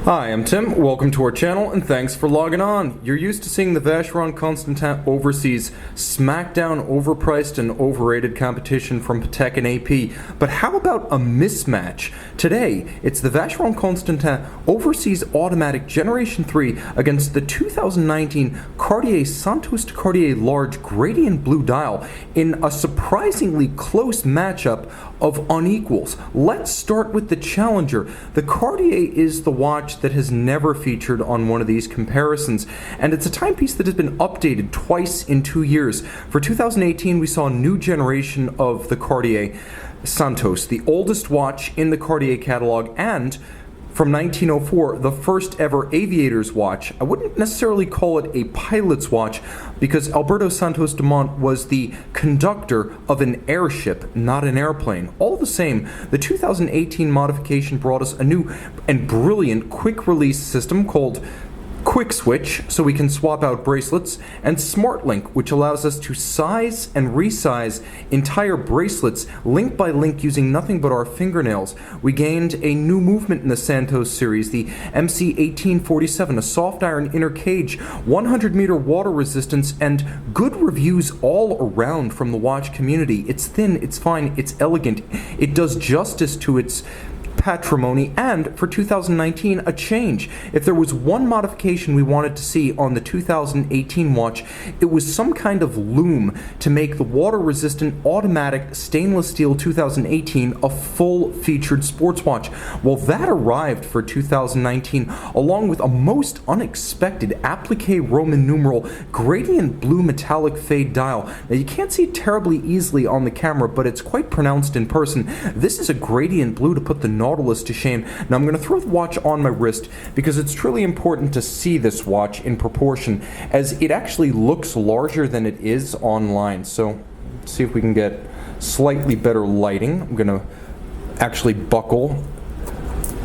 Hi, I'm Tim. Welcome to our channel and thanks for logging on. You're used to seeing the Vacheron Constantin Overseas smackdown overpriced and overrated competition from Patek and AP, but how about a mismatch? Today, it's the Vacheron Constantin Overseas Automatic Generation 3 against the 2019 Cartier Santos De Cartier Large Gradient Blue Dial in a surprisingly close matchup of unequals. Let's start with the challenger. The Cartier is the watch that has never featured on one of these comparisons, and it's a timepiece that has been updated twice in 2 years. For 2018, we saw a new generation of the Cartier Santos, the oldest watch in the Cartier catalog, and from 1904, the first ever aviator's watch. I wouldn't necessarily call it a pilot's watch because Alberto Santos Dumont was the conductor of an airship, not an airplane. All the same, the 2018 modification brought us a new and brilliant quick release system called Quick Switch, so we can swap out bracelets, and Smart Link, which allows us to size and resize entire bracelets link by link using nothing but our fingernails. We gained a new movement in the Santos series, the MC1847, a soft iron inner cage, 100-meter water resistance, and good reviews all around from the watch community. It's thin, it's fine, it's elegant, it does justice to its patrimony, and for 2019, a change. If there was one modification we wanted to see on the 2018 watch, it was some kind of lume to make the water-resistant automatic stainless steel 2018 a full-featured sports watch. Well, that arrived for 2019, along with a most unexpected applique Roman numeral gradient blue metallic fade dial. Now, you can't see it terribly easily on the camera, but it's quite pronounced in person. This is a gradient blue to put the Nautilus to shame. Now I'm going to throw the watch on my wrist because it's truly important to see this watch in proportion, as it actually looks larger than it is online. So let's see if we can get slightly better lighting. I'm going to actually buckle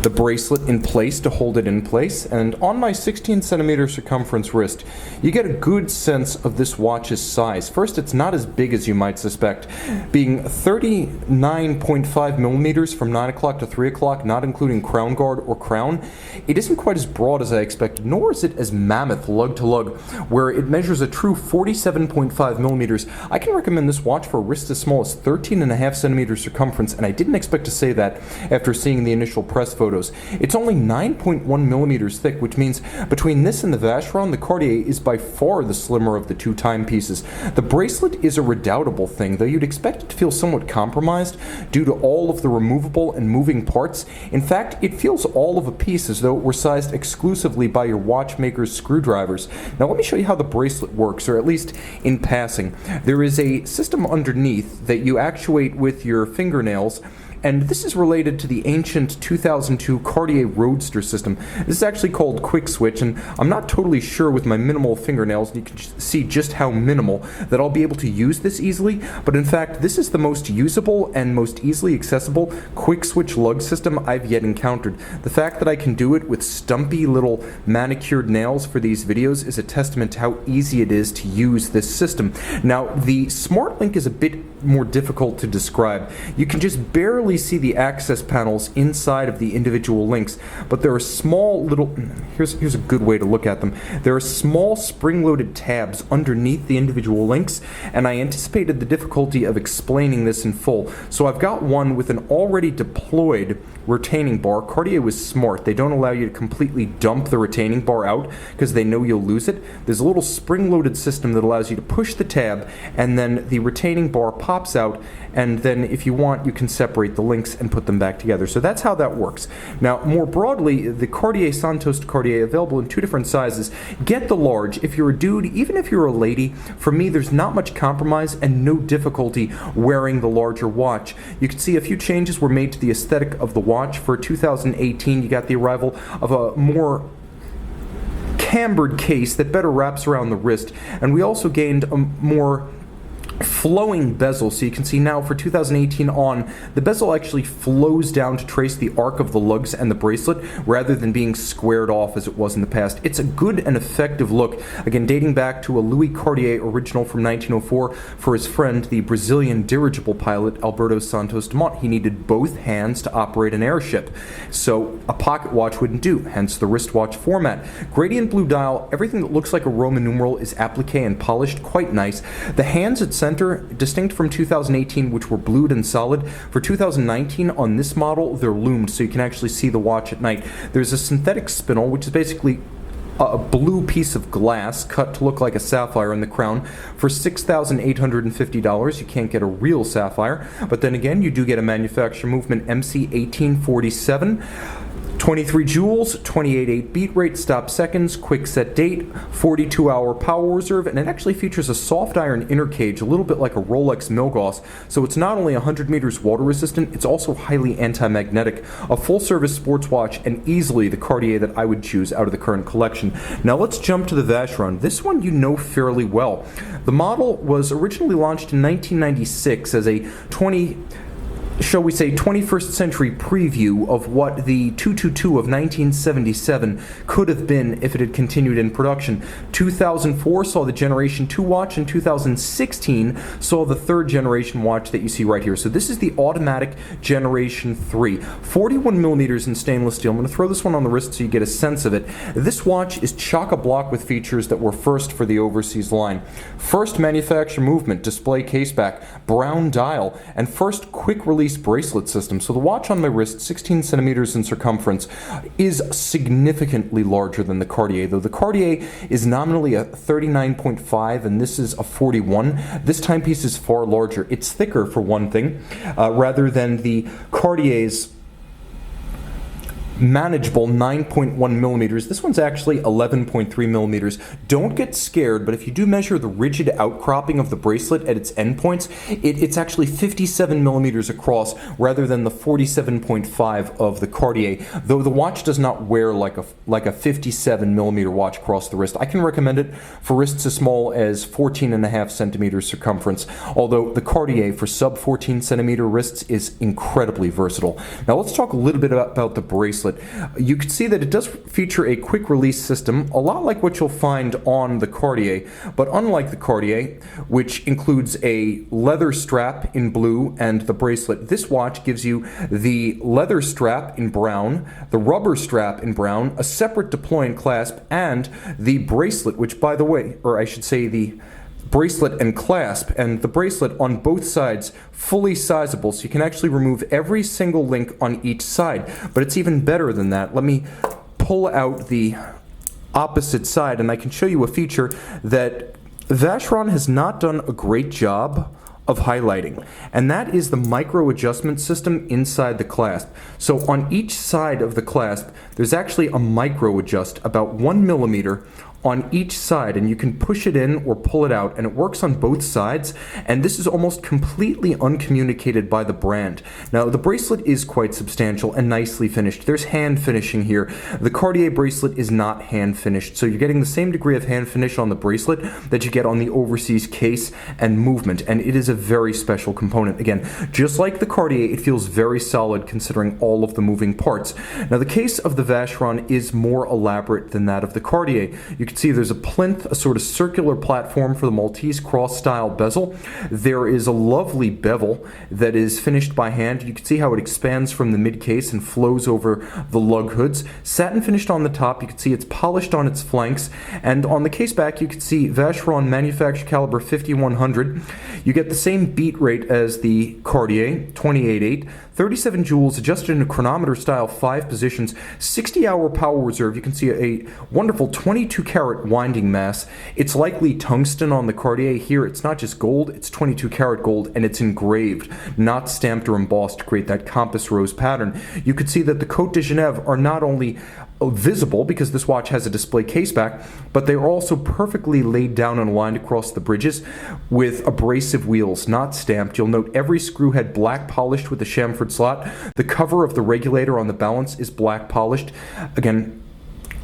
the bracelet in place to hold it in place, and on my 16 centimeter circumference wrist, you get a good sense of this watch's size. First, it's not as big as you might suspect, being 39.5 millimeters from 9 o'clock to 3 o'clock, not including crown guard or crown. It isn't quite as broad as I expected, nor is it as mammoth lug-to-lug, where it measures a true 47.5 millimeters. I can recommend this watch for a wrist as small as 13.5 centimeters circumference, and I didn't expect to say that after seeing the initial press photos. It's only 9.1 millimeters thick, which means between this and the Vacheron, the Cartier is by far the slimmer of the two timepieces. The bracelet is a redoubtable thing, though you'd expect it to feel somewhat compromised due to all of the removable and moving parts. In fact, it feels all of a piece, as though it were sized exclusively by your watchmaker's screwdrivers. Now let me show you how the bracelet works, or at least in passing. There is a system underneath that you actuate with your fingernails, and this is related to the ancient 2002 Cartier Roadster system. This is actually called Quick Switch, and I'm not totally sure with my minimal fingernails, and you can see just how minimal, that I'll be able to use this easily, but in fact, this is the most usable and most easily accessible Quick Switch lug system I've yet encountered. The fact that I can do it with stumpy little manicured nails for these videos is a testament to how easy it is to use this system. Now, the Smart Link is a bit more difficult to describe. You can just barely see the access panels inside of the individual links, but there are small little, here's a good way to look at them. There are small spring-loaded tabs underneath the individual links, and I anticipated the difficulty of explaining this in full. So I've got one with an already deployed retaining bar. Cartier was smart. They don't allow you to completely dump the retaining bar out because they know you'll lose it. There's a little spring-loaded system that allows you to push the tab, and then the retaining bar pops out, and then if you want, you can separate the links and put them back together. So that's how that works. Now, more broadly, the Cartier Santos De Cartier, available in two different sizes. Get the large if you're a dude, even if you're a lady. For me, there's not much compromise and no difficulty wearing the larger watch. You can see a few changes were made to the aesthetic of the watch. For 2018, you got the arrival of a more cambered case that better wraps around the wrist, and we also gained a more flowing bezel. So you can see now for 2018 on, the bezel actually flows down to trace the arc of the lugs and the bracelet rather than being squared off as it was in the past. It's a good and effective look, again dating back to a Louis Cartier original from 1904 for his friend, the Brazilian dirigible pilot Alberto Santos Dumont. He needed both hands to operate an airship, so a pocket watch wouldn't do, hence the wristwatch format. Gradient blue dial, everything that looks like a Roman numeral is applique and polished, quite nice. The hands at center, distinct from 2018, which were blued and solid. For 2019 on this model, they're loomed, so you can actually see the watch at night. There's a synthetic spindle, which is basically a blue piece of glass cut to look like a sapphire in the crown. For $6,850, you can't get a real sapphire, but then again, you do get a manufacturer movement MC1847. 23 jewels, 28.8 beat rate, stop seconds, quick set date, 42-hour power reserve, and it actually features a soft iron inner cage, a little bit like a Rolex Milgauss, so it's not only 100 meters water resistant, it's also highly anti-magnetic. A full-service sports watch, and easily the Cartier that I would choose out of the current collection. Now let's jump to the Vacheron. This one you know fairly well. The model was originally launched in 1996 as a 21st century preview of what the 222 of 1977 could have been if it had continued in production. 2004 saw the Generation 2 watch, and 2016 saw the third generation watch that you see right here. So this is the automatic Generation 3. 41 millimeters in stainless steel. I'm going to throw this one on the wrist so you get a sense of it. This watch is chock-a-block with features that were first for the Overseas line. First manufacturer movement, display caseback, brown dial, and first quick release bracelet system. So the watch on my wrist, 16 centimeters in circumference, is significantly larger than the Cartier, though the Cartier is nominally a 39.5 and this is a 41. This timepiece is far larger. It's thicker, for one thing, rather than the Cartier's manageable 9.1 millimeters. This one's actually 11.3 millimeters. Don't get scared, but if you do measure the rigid outcropping of the bracelet at its endpoints, it's actually 57 millimeters across rather than the 47.5 of the Cartier, though the watch does not wear like a 57 millimeter watch across the wrist. I can recommend it for wrists as small as 14.5 centimeters circumference, although the Cartier for sub 14 centimeter wrists is incredibly versatile. Now let's talk a little bit about the bracelet. You can see that it does feature a quick release system, a lot like what you'll find on the Cartier, but unlike the Cartier, which includes a leather strap in blue and the bracelet, this watch gives you the leather strap in brown, the rubber strap in brown, a separate deploying clasp, and the bracelet, which, by the way, or I should say the bracelet and clasp, and the bracelet on both sides fully sizable, so you can actually remove every single link on each side. But it's even better than that. Let me pull out the opposite side and I can show you a feature that Vacheron has not done a great job of highlighting, and that is the micro adjustment system inside the clasp. So on each side of the clasp there's actually a micro adjust about 1 millimeter on each side, and you can push it in or pull it out, and it works on both sides, and this is almost completely uncommunicated by the brand. Now the bracelet is quite substantial and nicely finished. There's hand finishing here. The Cartier bracelet is not hand finished, so you're getting the same degree of hand finish on the bracelet that you get on the Overseas case and movement, and it is a very special component. Again, just like the Cartier, it feels very solid considering all of the moving parts. Now the case of the Vacheron is more elaborate than that of the Cartier. You can see there's a plinth, a sort of circular platform for the Maltese cross-style bezel. There is a lovely bevel that is finished by hand. You can see how it expands from the mid-case and flows over the lug hoods. Satin finished on the top. You can see it's polished on its flanks. And on the case back, you can see Vacheron manufacturer caliber 5100. You get the same beat rate as the Cartier, 28.8. 37 jewels, adjusted in a chronometer style, 5 positions, 60-hour power reserve. You can see a wonderful 22-karat winding mass. It's likely tungsten on the Cartier. Here, it's not just gold, it's 22-karat gold, and it's engraved, not stamped or embossed to create that compass rose pattern. You could see that the Côte de Genève are not only visible because this watch has a display caseback, but they are also perfectly laid down and aligned across the bridges with abrasive wheels, not stamped. You'll note every screw head black polished with a chamfered slot. The cover of the regulator on the balance is black polished. Again,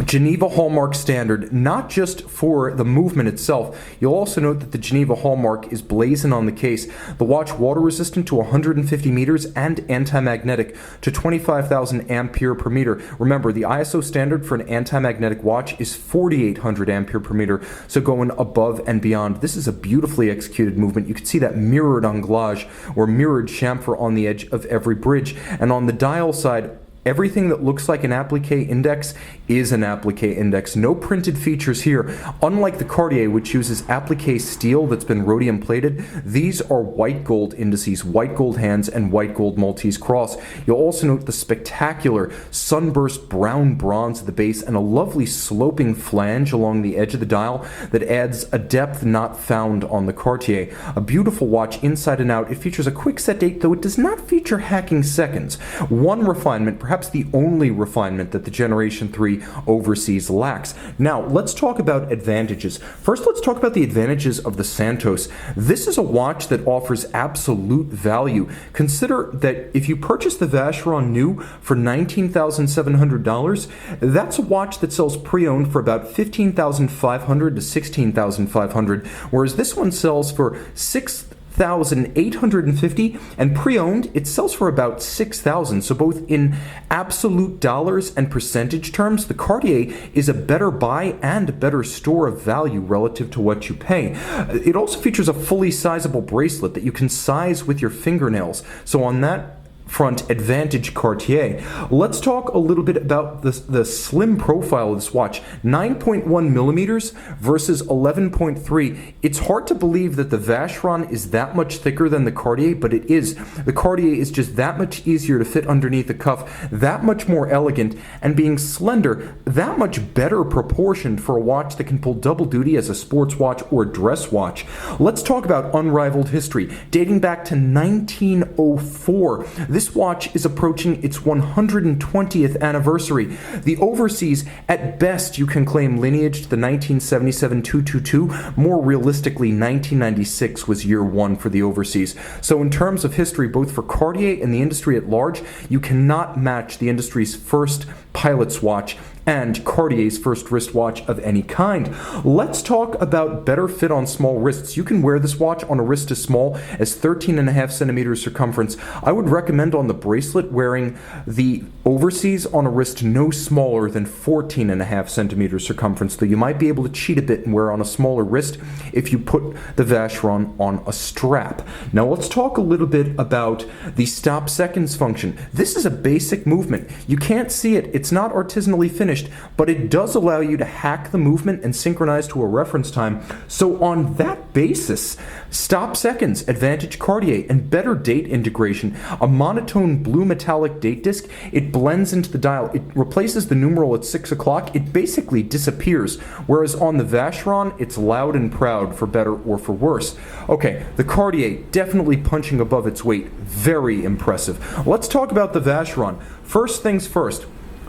Geneva hallmark standard, not just for the movement itself. You'll also note that the Geneva hallmark is blazoned on the case. The watch water resistant to 150 meters and anti-magnetic to 25,000 ampere per meter. Remember, the ISO standard for an anti-magnetic watch is 4,800 ampere per meter, so going above and beyond. This is a beautifully executed movement. You can see that mirrored anglage or mirrored chamfer on the edge of every bridge. And on the dial side, everything that looks like an applique index is an applique index. No printed features here. Unlike the Cartier, which uses applique steel that's been rhodium plated, these are white gold indices, white gold hands, and white gold Maltese cross. You'll also note the spectacular sunburst brown bronze at the base and a lovely sloping flange along the edge of the dial that adds a depth not found on the Cartier. A beautiful watch inside and out. It features a quick set date, though it does not feature hacking seconds. One refinement, perhaps the only refinement that the Generation 3 Overseas lacks. Now, let's talk about advantages. First, let's talk about the advantages of the Santos. This is a watch that offers absolute value. Consider that if you purchase the Vacheron new for $19,700, that's a watch that sells pre-owned for about $15,500 to $16,500, whereas this one sells for $6,850, and pre-owned it sells for about $6,000. So both in absolute dollars and percentage terms, the Cartier is a better buy and a better store of value relative to what you pay. It also features a fully sizable bracelet that you can size with your fingernails. So on that front, advantage Cartier. Let's talk a little bit about the slim profile of this watch. 9.1 millimeters versus 11.3. It's hard to believe that the Vacheron is that much thicker than the Cartier, but it is. The Cartier is just that much easier to fit underneath the cuff, that much more elegant, and being slender, that much better proportioned for a watch that can pull double duty as a sports watch or dress watch. Let's talk about unrivaled history. Dating back to 1904, this watch is approaching its 120th anniversary. The Overseas, at best, you can claim lineage to the 1977 222. More realistically, 1996 was year one for the Overseas. So in terms of history, both for Cartier and the industry at large, you cannot match the industry's first pilot's watch and Cartier's first wristwatch of any kind. Let's talk about better fit on small wrists. You can wear this watch on a wrist as small as 13.5 centimeters circumference. I would recommend on the bracelet wearing the Overseas on a wrist no smaller than 14.5 centimeters circumference, though you might be able to cheat a bit and wear on a smaller wrist if you put the Vacheron on a strap. Now let's talk a little bit about the stop seconds function. This is a basic movement. You can't see it. It's not artisanally finished, but it does allow you to hack the movement and synchronize to a reference time. So on that basis, stop seconds, advantage Cartier, and better date integration. A monotone blue metallic date disc, it blends into the dial. It replaces the numeral at 6 o'clock. It basically disappears, whereas on the Vacheron, it's loud and proud, for better or for worse. Okay, the Cartier definitely punching above its weight. Very impressive. Let's talk about the Vacheron. First things first.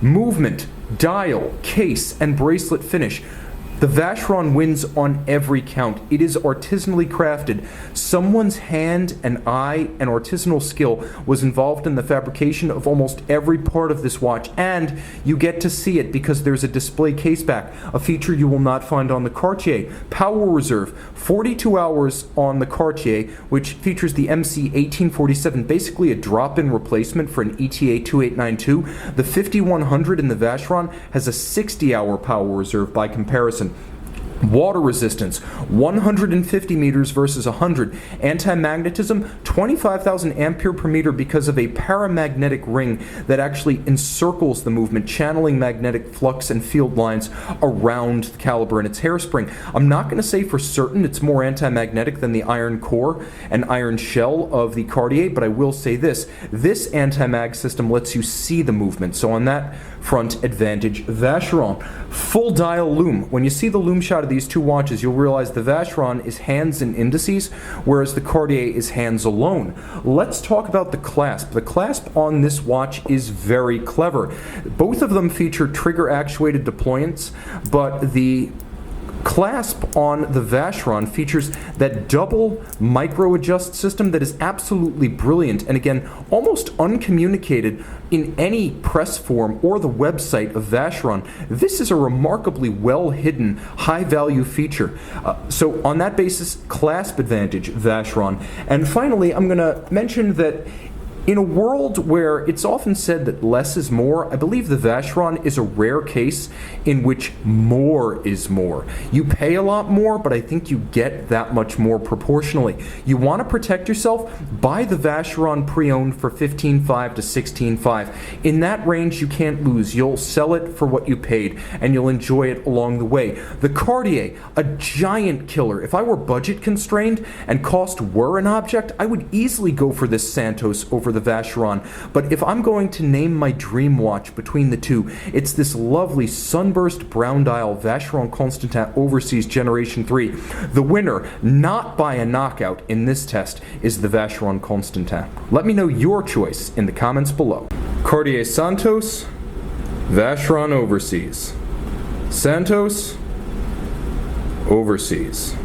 Movement, dial, case, and bracelet finish. The Vacheron wins on every count. It is artisanally crafted. Someone's hand and eye and artisanal skill was involved in the fabrication of almost every part of this watch, and you get to see it because there's a display case back, a feature you will not find on the Cartier. Power reserve, 42 hours on the Cartier, which features the MC1847, basically a drop-in replacement for an ETA 2892. The 5100 in the Vacheron has a 60-hour power reserve by comparison. Water resistance, 150 meters versus 100. Anti-magnetism, 25,000 ampere per meter because of a paramagnetic ring that actually encircles the movement, channeling magnetic flux and field lines around the caliber and its hairspring. I'm not going to say for certain it's more anti-magnetic than the iron core and iron shell of the Cartier, but I will say this. This anti-mag system lets you see the movement. So on that front, advantage Vacheron. Full dial lume. When you see the lume shot of these two watches, you'll realize the Vacheron is hands and indices, whereas the Cartier is hands alone. Let's talk about the clasp. The clasp on this watch is very clever. Both of them feature trigger actuated deployants, but the Clasp on the Vacheron features that double micro adjust system that is absolutely brilliant, and again, almost uncommunicated in any press form or the website of Vacheron. This is a remarkably well hidden, high value feature. So on that basis, clasp advantage, Vacheron. And finally, I'm going to mention that in a world where it's often said that less is more, I believe the Vacheron is a rare case in which more is more. You pay a lot more, but I think you get that much more proportionally. You want to protect yourself? Buy the Vacheron pre-owned for $15,500 to $16,500. In that range, you can't lose. You'll sell it for what you paid, and you'll enjoy it along the way. The Cartier, a giant killer. If I were budget constrained and cost were an object, I would easily go for this Santos over the Vacheron. But if I'm going to name my dream watch between the two, it's this lovely sunburst brown dial Vacheron Constantin Overseas Generation 3. The winner, not by a knockout in this test, is the Vacheron Constantin. Let me know your choice in the comments below. Cartier Santos, Vacheron Overseas. Santos, Overseas.